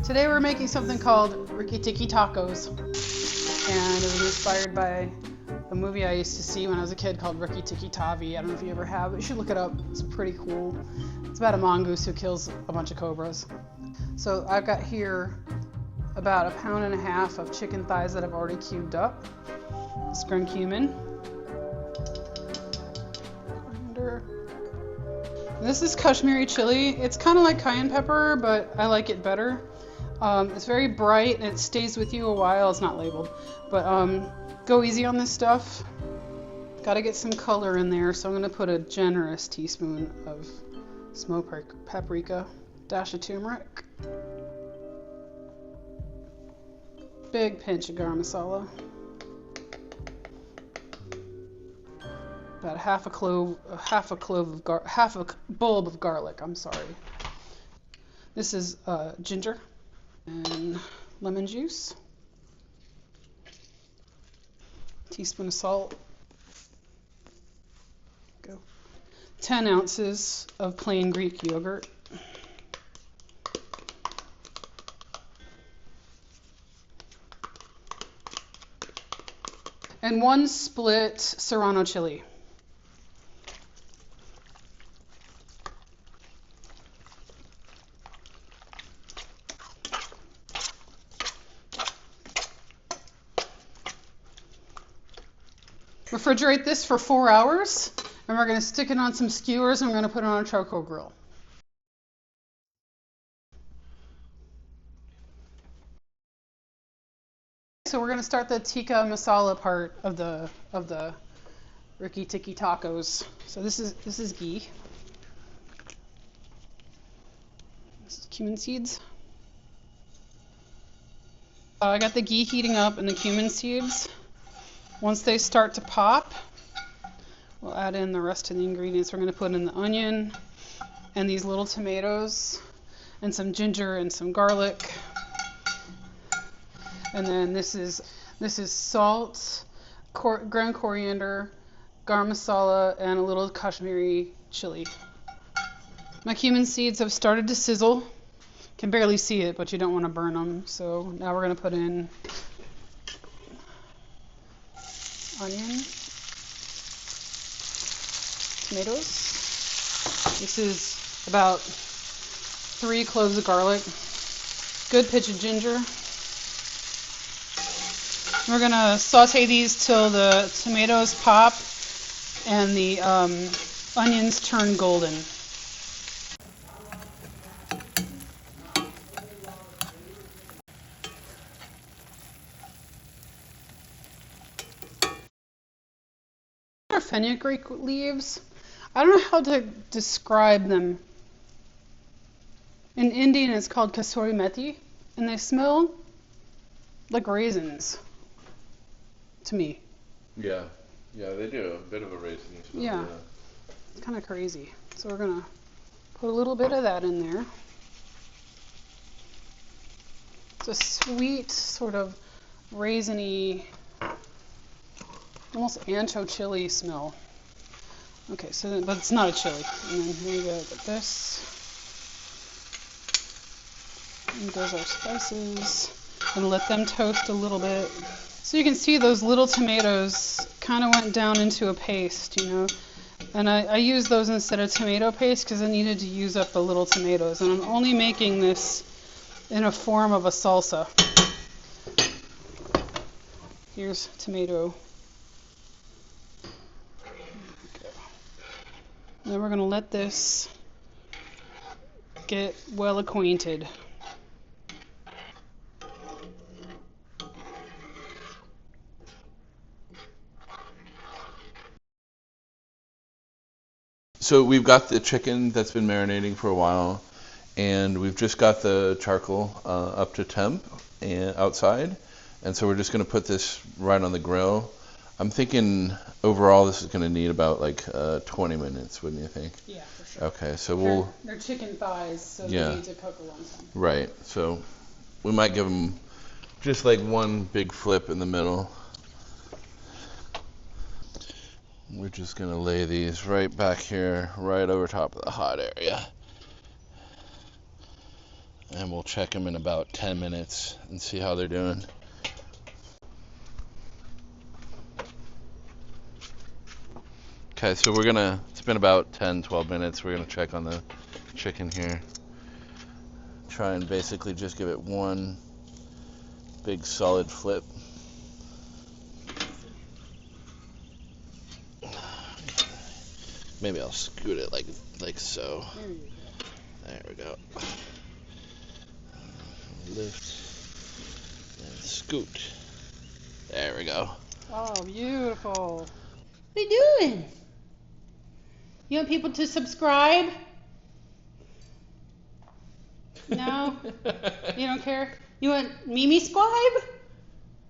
Today we're making something called Rikki Tikki tacos, and it was inspired by a movie I used to see when I was a kid called Rikki Tikki Tavi. I don't know if you ever have, but you should look it up. It's pretty cool. It's about a mongoose who kills a bunch of cobras. So I've got here about 1.5 pounds of chicken thighs that I've already cubed up. This ground cumin. Coriander. This is Kashmiri chili. It's kind of like cayenne pepper, but I like it better. It's very bright and it stays with you a while. It's not labeled, but go easy on this stuff. Gotta get some color in there, so I'm gonna put a generous teaspoon of smoked paprika, dash of turmeric, big pinch of garam masala, about half a bulb of garlic. I'm sorry. This is ginger and lemon juice, teaspoon of salt, go, 10 ounces of plain Greek yogurt, and 1 split serrano chili. Refrigerate this for 4 hours, and we're going to stick it on some skewers and we're going to put it on a charcoal grill. So we're going to start the tikka masala part of the Rikki Tikki tacos. So this is ghee. This is cumin seeds. I got the ghee heating up and the cumin seeds. Once they start to pop, we'll add in the rest of the ingredients. We're going to put in the onion and these little tomatoes and some ginger and some garlic. And then this is salt, ground coriander, garam masala, and a little Kashmiri chili. My cumin seeds have started to sizzle. Can barely see it, but you don't want to burn them. So now we're going to put in onion, tomatoes. This is about 3 cloves of garlic, good pitch of ginger. We're gonna saute these till the tomatoes pop and the onions turn golden. Fenugreek leaves. I don't know how to describe them. In Indian it's called kasuri methi, and they smell like raisins to me. Yeah, they do a bit of a raisin smell. Yeah. It's kind of crazy. So we're gonna put a little bit of that in there. It's a sweet, sort of raisiny, almost ancho chili smell. Okay, so but it's not a chili. And then here we go with this. And goes our spices. And let them toast a little bit. So you can see those little tomatoes kind of went down into a paste, you know. And I use those instead of tomato paste because I needed to use up the little tomatoes. And I'm only making this in a form of a salsa. Here's tomato. Then we're going to let this get well acquainted. So we've got the chicken that's been marinating for a while, and we've just got the charcoal up to temp and outside, and so we're just going to put this right on the grill. I'm thinking overall this is going to need about like 20 minutes, wouldn't you think? Yeah, for sure. Okay, so they're chicken thighs, so yeah, they need to cook a long time. Right, so we might give them just like one big flip in the middle. We're just going to lay these right back here, right over top of the hot area. and we'll check them in about 10 minutes and see how they're doing. Okay, so it's been about 10-12 minutes. We're gonna check on the chicken here. Try and basically just give it one big solid flip. Maybe I'll scoot it like so. There we go. Lift and scoot. There we go. Oh, beautiful. What are you doing? You want people to subscribe? No? You don't care? You want Mimi Scribe?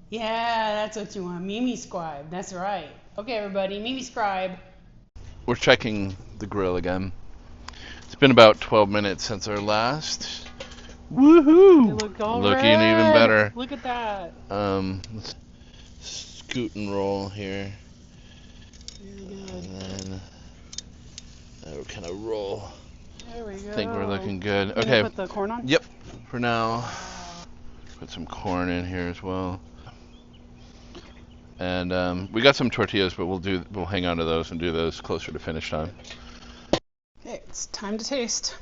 Yeah, that's what you want. Mimi Scribe. That's right. Okay, everybody. Mimi Scribe. We're checking the grill again. It's been about 12 minutes since our last. Woohoo! They look all Looking red. even better. Look at that. Let's scoot and roll here. Very good. And then we'll kind of roll. There we go. I think we're looking good. You Okay. gonna put the corn on? Yep. For now, put some corn in here as well. And we got some tortillas, but we'll hang on to those and do those closer to finish time. Okay, it's time to taste.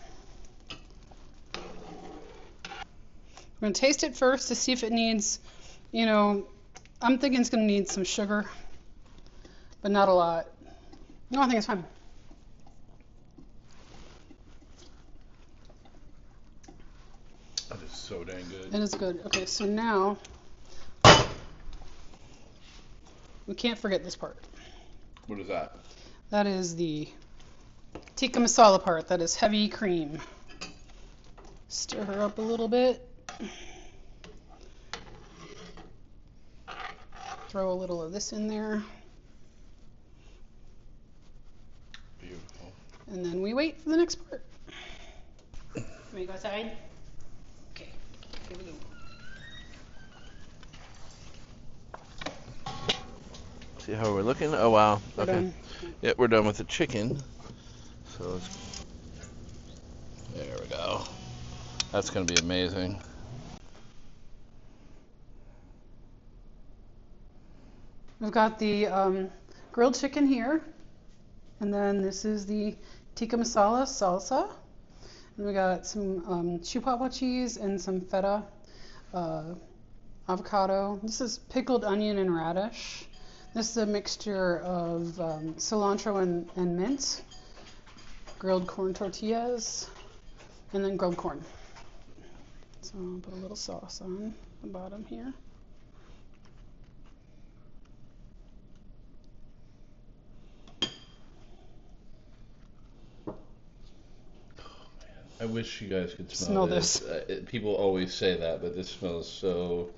We're gonna taste it first to see if it needs, I'm thinking it's gonna need some sugar, but not a lot. No, I think it's fine. That is so dang good. It is good. Okay, so now we can't forget this part. What is that? That is the tikka masala part. That is heavy cream. Stir her up a little bit. Throw a little of this in there. Beautiful. And then we wait for the next part. Can we go outside? Okay, here we go. See how we're looking? Oh wow. We're Okay. done. Yeah, we're done with the chicken. So there we go. That's gonna be amazing. We've got the grilled chicken here, and then this is the tikka masala salsa, and we got some chihuahua cheese and some feta, avocado. This is pickled onion and radish. This is a mixture of cilantro and mint, grilled corn tortillas, and then grilled corn. So I'll put a little sauce on the bottom here. I wish you guys could Smell this. People always say that, but this smells so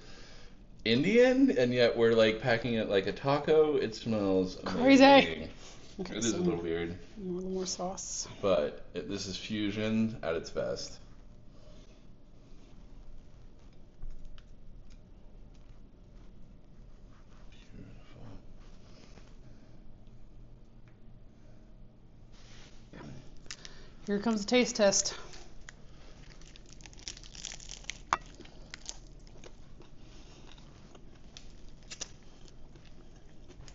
Indian, and yet we're like packing it like a taco. It smells Crazy. amazing. Okay, It is a little weird, a little more sauce. but this is fusion at its best. Beautiful. Here comes the taste test.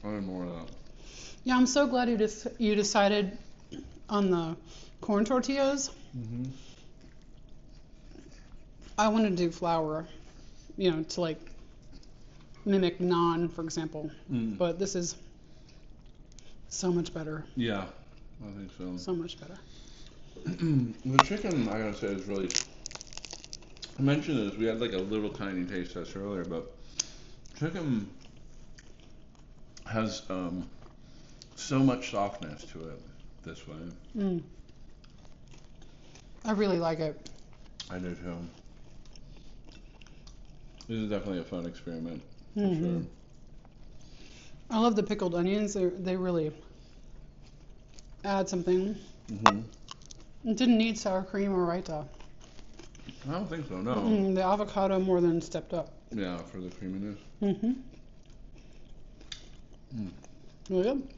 I need more of that. Yeah, I'm so glad you decided on the corn tortillas. Mm-hmm. I want to do flour, to like mimic naan, for example. But this is so much better. Yeah, I think so. So much better. The chicken, I gotta say, is really. I mentioned this. We had like a little tiny taste test earlier, but chicken has so much softness to it this way. I really like it. I do too. This is definitely a fun experiment. For Mm-hmm. sure. I love the pickled onions. They really add something. Mm-hmm. It didn't need sour cream or raita. I don't think so. No. The avocado more than stepped up. Yeah, for the creaminess. Mm-hmm. Really good.